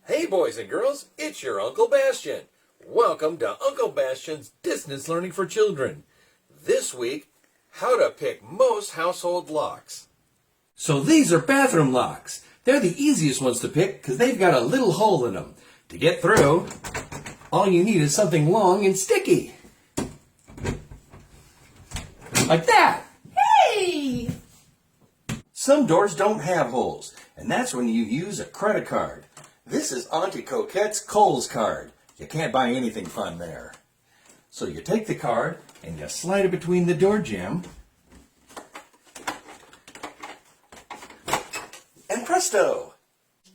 Hey boys and girls, it's your Uncle Bastien. Welcome to Uncle Bastien's Distance Learning for Children. This week, how to pick most household locks. So these are bathroom locks. They're the easiest ones to pick because they've got a little hole in them. To get through, all you need is something long and sticky. Like that. Hey! Some doors don't have holes, and that's when you use a credit card. This is Auntie Coquette's Kohl's card. You can't buy anything fun there. So you take the card and you slide it between the door jamb. And presto!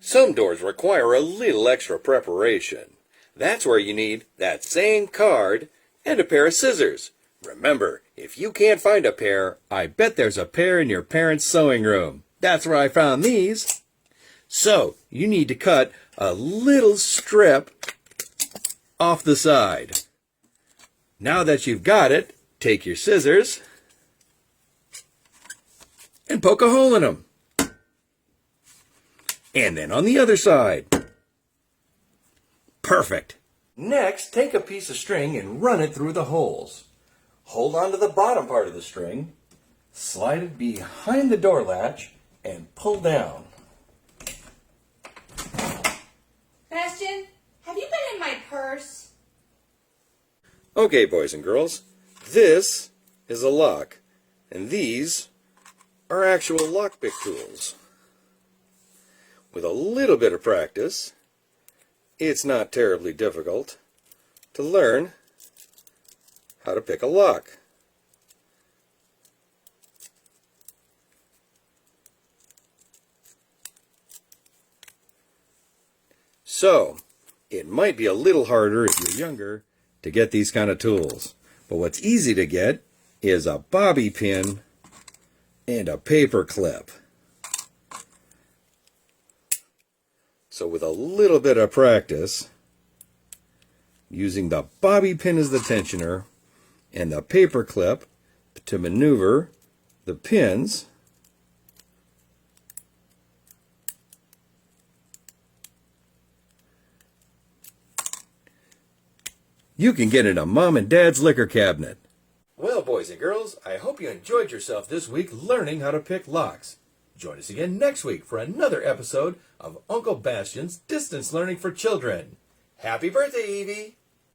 Some doors require a little extra preparation. That's where you need that same card and a pair of scissors. Remember, if you can't find a pair, I bet there's a pair in your parents' sewing room. That's where I found these. So, you need to cut a little strip off the side. Now that you've got it, take your scissors and poke a hole in them. And then on the other side. Perfect. Next, take a piece of string and run it through the holes. Hold on to the bottom part of the string, slide it behind the door latch, and pull down. Bastien, have you been in my purse? Okay, boys and girls, this is a lock, and these are actual lockpick tools. With a little bit of practice, it's not terribly difficult to learn how to pick a lock. So, it might be a little harder if you're younger to get these kind of tools. But what's easy to get is a bobby pin and a paper clip. So with a little bit of practice, using the bobby pin as the tensioner and the paper clip to maneuver the pins, you can get in a mom and dad's liquor cabinet. Well, boys and girls, I hope you enjoyed yourself this week learning how to pick locks. Join us again next week for another episode of Uncle Bastien's Distance Learning for Children. Happy birthday, Evie!